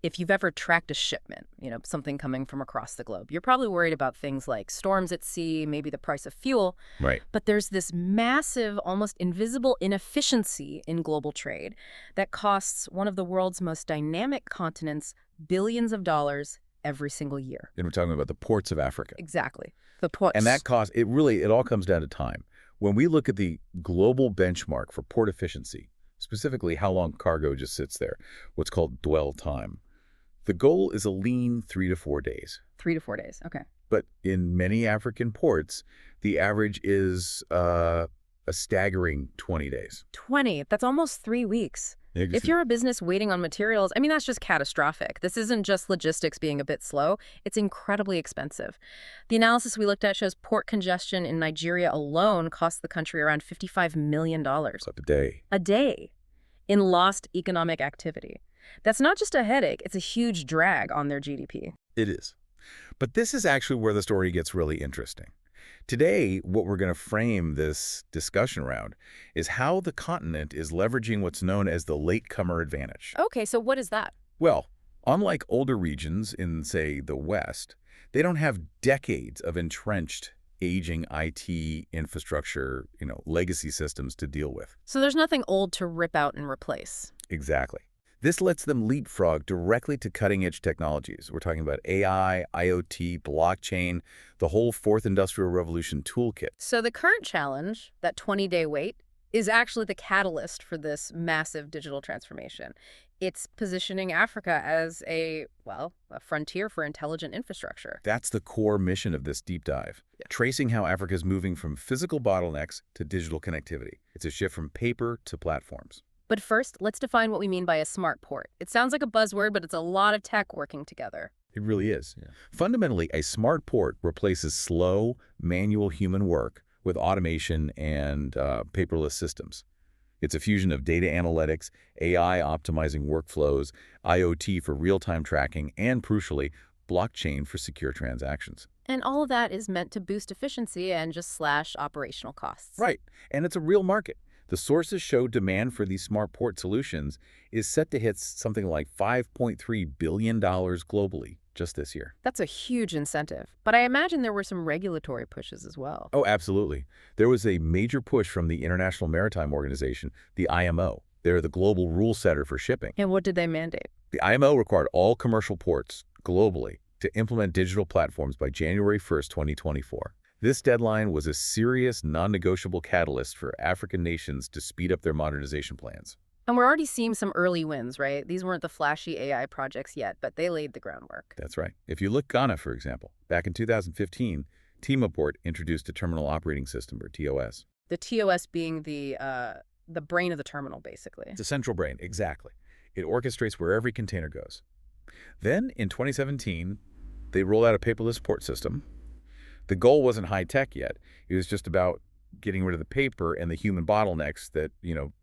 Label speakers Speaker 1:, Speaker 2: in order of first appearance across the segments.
Speaker 1: If you've ever tracked a shipment, something coming from across the globe, you're probably worried about things like storms at sea, maybe the price of fuel.
Speaker 2: Right.
Speaker 1: But there's this massive, almost invisible inefficiency in global trade that costs one of the world's most dynamic continents billions of dollars every single year.
Speaker 2: And we're talking about the ports of Africa.
Speaker 1: Exactly. The
Speaker 2: And that
Speaker 1: ports.
Speaker 2: cost, it all comes down to time. When we look at the global benchmark for port efficiency, specifically how long cargo just sits there, what's called dwell time, the goal is a lean 3 to 4 days.
Speaker 1: 3 to 4 days. Okay.
Speaker 2: But in many African ports, the average is a staggering 20 days.
Speaker 1: 20. That's almost 3 weeks. If you're a business waiting on materials, that's just catastrophic. This isn't just logistics being a bit slow. It's incredibly expensive. The analysis we looked at shows port congestion in Nigeria alone costs the country around $55 million
Speaker 2: It's up a day.
Speaker 1: a day in lost economic activity. That's not just a headache, it's a huge drag on their GDP.
Speaker 2: It is. But this is actually where the story gets really interesting. Today, what we're going to frame this discussion around is how the continent is leveraging what's known as the latecomer advantage.
Speaker 1: Okay, so what is that?
Speaker 2: Well, unlike older regions in, say, the West, they don't have decades of entrenched, aging IT infrastructure, legacy systems to deal with.
Speaker 1: So there's nothing old to rip out and replace.
Speaker 2: Exactly. This lets them leapfrog directly to cutting-edge technologies. We're talking about AI, IoT, blockchain, the whole fourth industrial revolution toolkit.
Speaker 1: So the current challenge, that 20-day wait, is actually the catalyst for this massive digital transformation. It's positioning Africa as a frontier for intelligent infrastructure.
Speaker 2: That's the core mission of this deep dive, tracing how Africa is moving from physical bottlenecks to digital connectivity. It's a shift from paper to platforms.
Speaker 1: But first, let's define what we mean by a smart port. It sounds like a buzzword, but it's a lot of tech working together.
Speaker 2: It really is. Yeah. Fundamentally, a smart port replaces slow, manual human work with automation and paperless systems. It's a fusion of data analytics, AI optimizing workflows, IoT for real-time tracking, and crucially, blockchain for secure transactions.
Speaker 1: And all of that is meant to boost efficiency and just slash operational costs.
Speaker 2: Right. And it's a real market. The sources show demand for these smart port solutions is set to hit something like $5.3 billion globally just this year.
Speaker 1: That's a huge incentive. But I imagine there were some regulatory pushes as well.
Speaker 2: Oh, absolutely. There was a major push from the International Maritime Organization, the IMO. They're the global rule setter for shipping.
Speaker 1: And what did they mandate?
Speaker 2: The IMO required all commercial ports globally to implement digital platforms by January 1st, 2024. This deadline was a serious, non-negotiable catalyst for African nations to speed up their modernization plans.
Speaker 1: And we're already seeing some early wins, right? These weren't the flashy AI projects yet, but they laid the groundwork.
Speaker 2: That's right. If you look Ghana, for example, back in 2015, Timaport introduced a terminal operating system, or TOS.
Speaker 1: The TOS being the brain of the terminal, basically.
Speaker 2: It's a central brain, exactly. It orchestrates where every container goes. Then, in 2017, they rolled out a paperless port system. The goal wasn't high-tech yet. It was just about getting rid of the paper and the human bottlenecks that,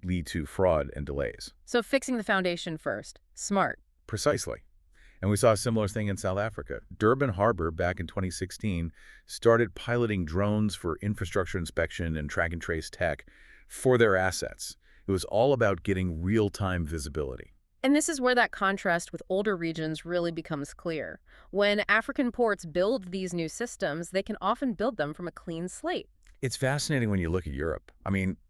Speaker 2: lead to fraud and delays.
Speaker 1: So fixing the foundation first. Smart.
Speaker 2: Precisely. And we saw a similar thing in South Africa. Durban Harbor, back in 2016, started piloting drones for infrastructure inspection and track and trace tech for their assets. It was all about getting real-time visibility.
Speaker 1: And this is where that contrast with older regions really becomes clear. When African ports build these new systems, they can often build them from a clean slate.
Speaker 2: It's fascinating when you look at Europe.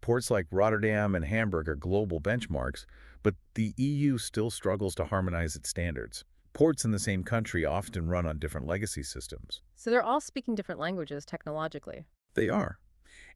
Speaker 2: Ports like Rotterdam and Hamburg are global benchmarks, but the EU still struggles to harmonize its standards. Ports in the same country often run on different legacy systems.
Speaker 1: So they're all speaking different languages technologically.
Speaker 2: They are.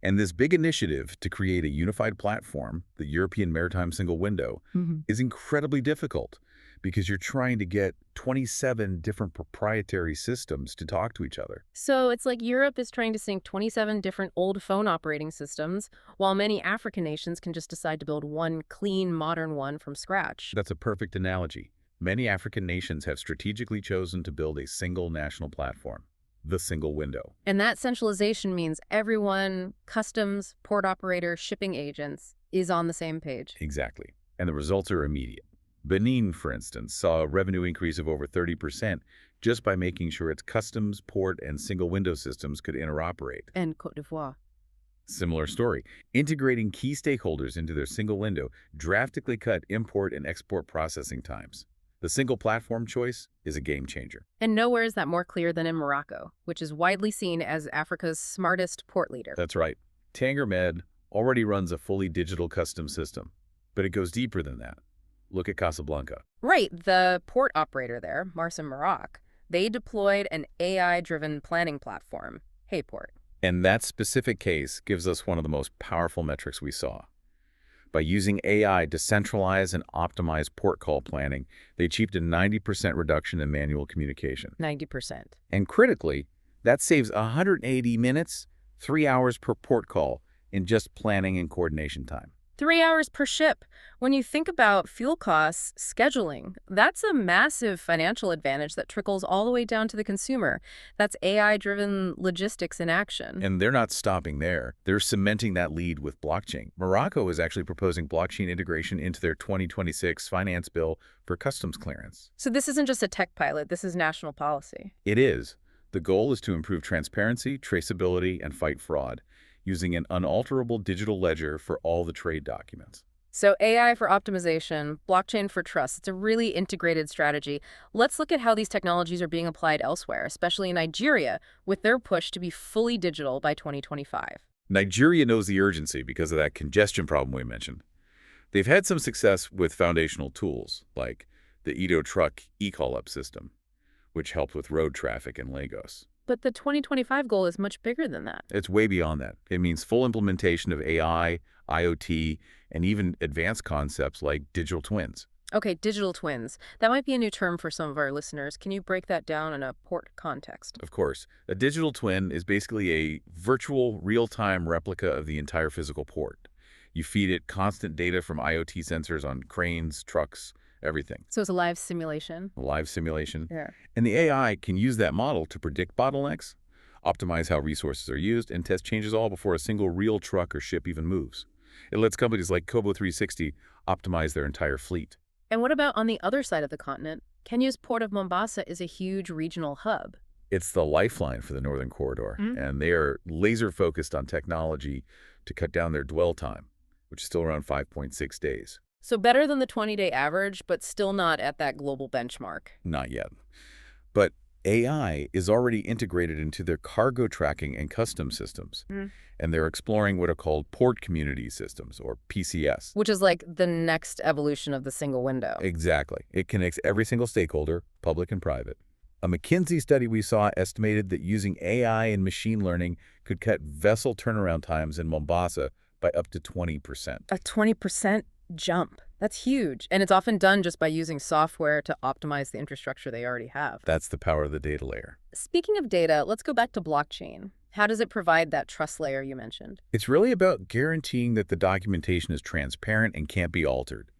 Speaker 2: And this big initiative to create a unified platform, the European Maritime Single Window, is incredibly difficult because you're trying to get 27 different proprietary systems to talk to each other.
Speaker 1: So it's like Europe is trying to sync 27 different old phone operating systems, while many African nations can just decide to build one clean, modern one from scratch.
Speaker 2: That's a perfect analogy. Many African nations have strategically chosen to build a single national platform, the single window.
Speaker 1: And that centralization means everyone, customs, port operators, shipping agents, is on the same page.
Speaker 2: Exactly. And the results are immediate. Benin, for instance, saw a revenue increase of over 30% just by making sure its customs, port, and single window systems could interoperate.
Speaker 1: And Côte d'Ivoire.
Speaker 2: Similar story. Integrating key stakeholders into their single window drastically cut import and export processing times. The single platform choice is a game changer.
Speaker 1: And nowhere is that more clear than in Morocco, which is widely seen as Africa's smartest port leader.
Speaker 2: That's right. TangerMed already runs a fully digital custom system, but it goes deeper than that. Look at Casablanca.
Speaker 1: Right, the port operator there, Mars and Morocco, they deployed an AI-driven planning platform, Hayport.
Speaker 2: And that specific case gives us one of the most powerful metrics we saw. By using AI to centralize and optimize port call planning, they achieved a 90% reduction in manual communication.
Speaker 1: 90%.
Speaker 2: And critically, that saves 180 minutes, 3 hours per port call in just planning and coordination time.
Speaker 1: 3 hours per ship. When you think about fuel costs, scheduling, that's a massive financial advantage that trickles all the way down to the consumer. That's AI-driven logistics in action.
Speaker 2: And they're not stopping there. They're cementing that lead with blockchain. Morocco is actually proposing blockchain integration into their 2026 finance bill for customs clearance.
Speaker 1: So this isn't just a tech pilot, this is national policy.
Speaker 2: It is. The goal is to improve transparency, traceability, and fight fraud, using an unalterable digital ledger for all the trade documents.
Speaker 1: So AI for optimization, blockchain for trust, it's a really integrated strategy. Let's look at how these technologies are being applied elsewhere, especially in Nigeria, with their push to be fully digital by 2025.
Speaker 2: Nigeria knows the urgency because of that congestion problem we mentioned. They've had some success with foundational tools, like the Edo Truck e-call-up system, which helped with road traffic in Lagos.
Speaker 1: But the 2025 goal is much bigger than that.
Speaker 2: It's way beyond that. It means full implementation of AI, IoT, and even advanced concepts like digital twins.
Speaker 1: Okay, digital twins. That might be a new term for some of our listeners. Can you break that down in a port context?
Speaker 2: Of course. A digital twin is basically a virtual, real-time replica of the entire physical port. You feed it constant data from IoT sensors on cranes, trucks, everything.
Speaker 1: So it's a live simulation?
Speaker 2: A live simulation.
Speaker 1: Yeah.
Speaker 2: And the AI can use that model to predict bottlenecks, optimize how resources are used, and test changes all before a single real truck or ship even moves. It lets companies like Kobo 360 optimize their entire fleet.
Speaker 1: And what about on the other side of the continent? Kenya's port of Mombasa is a huge regional hub.
Speaker 2: It's the lifeline for the Northern Corridor, and they are laser-focused on technology to cut down their dwell time, which is still around 5.6 days.
Speaker 1: So better than the 20-day average, but still not at that global benchmark.
Speaker 2: Not yet. But AI is already integrated into their cargo tracking and customs systems, and they're exploring what are called port community systems, or PCS.
Speaker 1: Which is like the next evolution of the single window.
Speaker 2: Exactly. It connects every single stakeholder, public and private. A McKinsey study we saw estimated that using AI and machine learning could cut vessel turnaround times in Mombasa by up to 20%.
Speaker 1: A 20% jump. That's huge. And it's often done just by using software to optimize the infrastructure they already have.
Speaker 2: That's the power of the data layer.
Speaker 1: Speaking of data, let's go back to blockchain. How does it provide that trust layer you mentioned?
Speaker 2: It's really about guaranteeing that the documentation is transparent and can't be altered.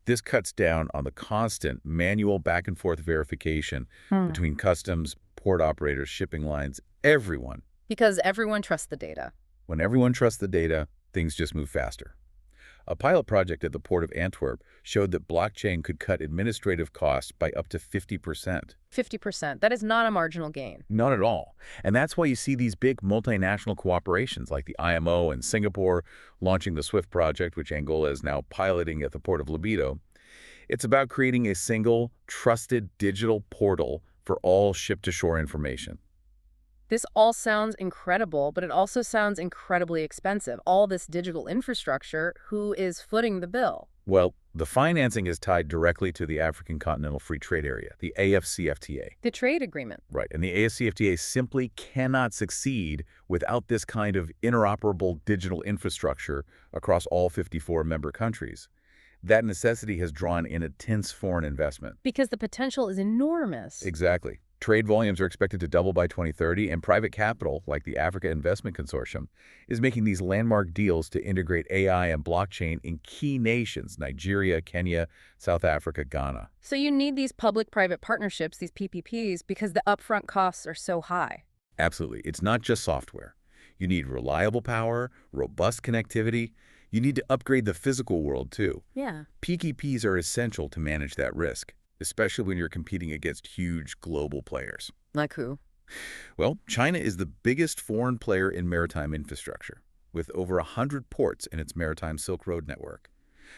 Speaker 2: This cuts down on the constant manual back-and-forth verification between customs, port operators, shipping lines, everyone.
Speaker 1: Because everyone trusts the data.
Speaker 2: When everyone trusts the data, things just move faster. A pilot project at the Port of Antwerp showed that blockchain could cut administrative costs by up to 50%.
Speaker 1: 50%. That is not a marginal gain.
Speaker 2: Not at all. And that's why you see these big multinational cooperations like the IMO and Singapore launching the SWIFT project, which Angola is now piloting at the Port of Libido. It's about creating a single, trusted digital portal for all ship-to-shore information.
Speaker 1: This all sounds incredible, but it also sounds incredibly expensive. All this digital infrastructure, who is footing the bill?
Speaker 2: Well, the financing is tied directly to the African Continental Free Trade Area, the AFCFTA.
Speaker 1: The trade agreement.
Speaker 2: Right, and the AFCFTA simply cannot succeed without this kind of interoperable digital infrastructure across all 54 member countries. That necessity has drawn in intense foreign investment.
Speaker 1: Because the potential is enormous.
Speaker 2: Exactly. Trade volumes are expected to double by 2030, and private capital, like the Africa Investment Consortium, is making these landmark deals to integrate AI and blockchain in key nations: Nigeria, Kenya, South Africa, Ghana.
Speaker 1: So you need these public-private partnerships, these PPPs, because the upfront costs are so high.
Speaker 2: Absolutely. It's not just software. You need reliable power, robust connectivity. You need to upgrade the physical world, too.
Speaker 1: Yeah.
Speaker 2: PPPs are essential to manage that risk, especially when you're competing against huge global players.
Speaker 1: Like who?
Speaker 2: Well, China is the biggest foreign player in maritime infrastructure, with over 100 ports in its maritime Silk Road network.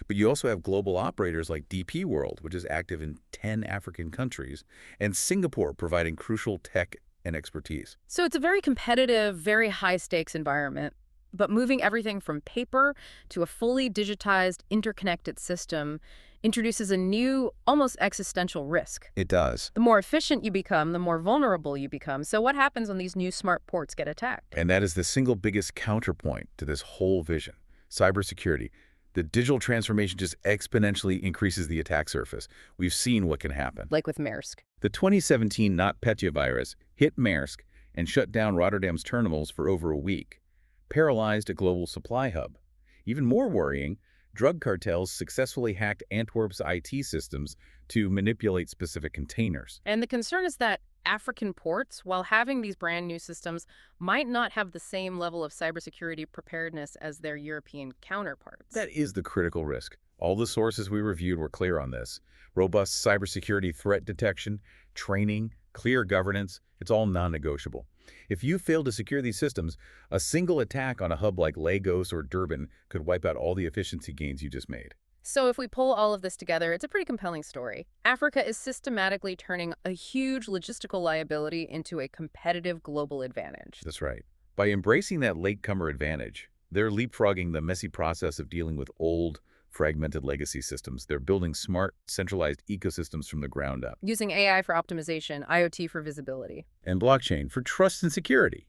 Speaker 2: But you also have global operators like DP World, which is active in 10 African countries, and Singapore providing crucial tech and expertise.
Speaker 1: So it's a very competitive, very high-stakes environment. But moving everything from paper to a fully digitized, interconnected system introduces a new, almost existential risk.
Speaker 2: It does.
Speaker 1: The more efficient you become, the more vulnerable you become. So what happens when these new smart ports get attacked?
Speaker 2: And that is the single biggest counterpoint to this whole vision. Cybersecurity. The digital transformation just exponentially increases the attack surface. We've seen what can happen.
Speaker 1: Like with Maersk.
Speaker 2: The 2017 NotPetya virus hit Maersk and shut down Rotterdam's terminals for over a week, paralyzed a global supply hub. Even more worrying, drug cartels successfully hacked Antwerp's IT systems to manipulate specific containers.
Speaker 1: And the concern is that African ports, while having these brand new systems, might not have the same level of cybersecurity preparedness as their European counterparts.
Speaker 2: That is the critical risk. All the sources we reviewed were clear on this. Robust cybersecurity threat detection, training, clear governance, it's all non-negotiable. If you fail to secure these systems, a single attack on a hub like Lagos or Durban could wipe out all the efficiency gains you just made.
Speaker 1: So if we pull all of this together, it's a pretty compelling story. Africa is systematically turning a huge logistical liability into a competitive global advantage.
Speaker 2: That's right. By embracing that latecomer advantage, they're leapfrogging the messy process of dealing with old, fragmented legacy systems. They're building smart, centralized ecosystems from the ground up.
Speaker 1: Using AI for optimization, IoT for visibility.
Speaker 2: And blockchain for trust and security.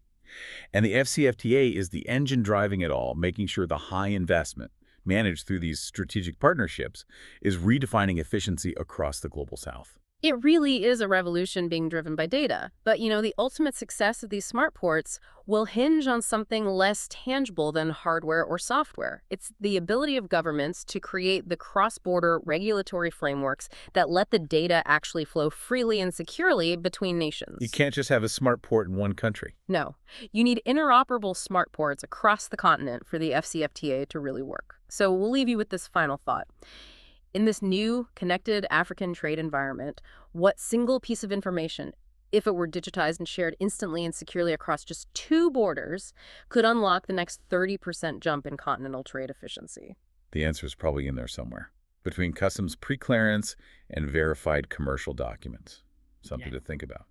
Speaker 2: And the FCFTA is the engine driving it all, making sure the high investment, managed through these strategic partnerships, is redefining efficiency across the Global South.
Speaker 1: It really is a revolution being driven by data. But, the ultimate success of these smart ports will hinge on something less tangible than hardware or software. It's the ability of governments to create the cross-border regulatory frameworks that let the data actually flow freely and securely between nations.
Speaker 2: You can't just have a smart port in one country.
Speaker 1: No. You need interoperable smart ports across the continent for the FCFTA to really work. So we'll leave you with this final thought. In this new, connected African trade environment, what single piece of information, if it were digitized and shared instantly and securely across just 2 borders, could unlock the next 30% jump in continental trade efficiency?
Speaker 2: The answer is probably in there somewhere, between customs pre-clearance and verified commercial documents. Something to think about.